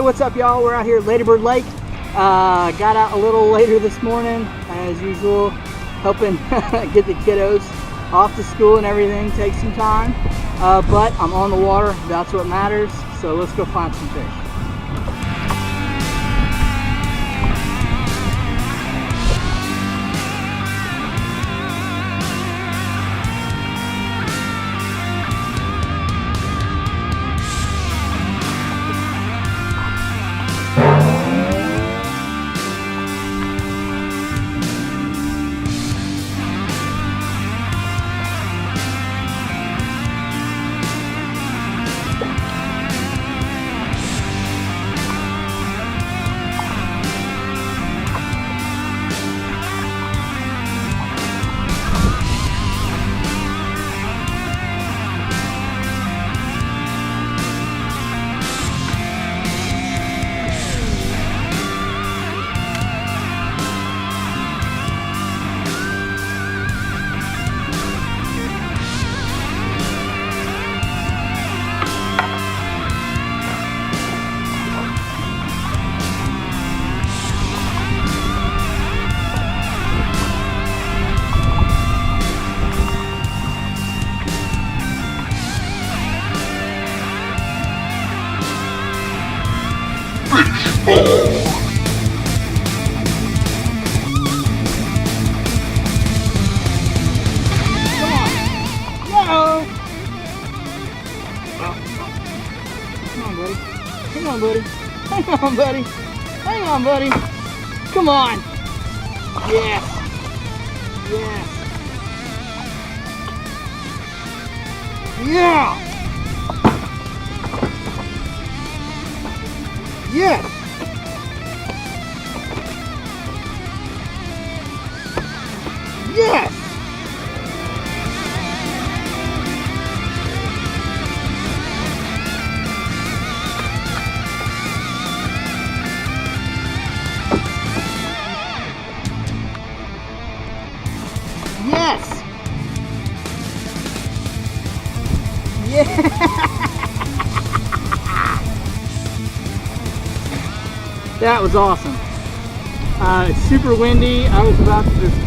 what's up, y'all? We're out here at Ladybird Lake. Got out a little later this morning, as usual, helping get the kiddos off to school and everything. Takes some time, but I'm on the water. That's what matters. So let's go find some fish. Hang on, buddy. Hang on, buddy. Hang on, buddy. Come on. Yes. Yes. Yeah. Yes. Yes. Yes! Yeah! That was awesome. It's super windy. I was about to just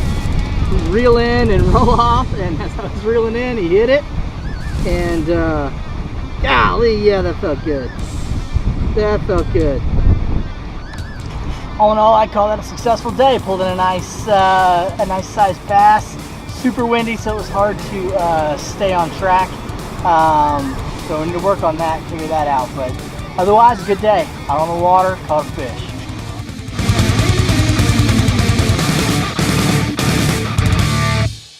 reel in and roll off, and as I was reeling in, he hit it. And golly, yeah, that felt good. That felt good. All in all, I'd call that a successful day. Pulled in a nice sized bass. Super windy, so it was hard to stay on track. So we need to work on that, figure that out. But otherwise, a good day. Out on the water, caught a fish.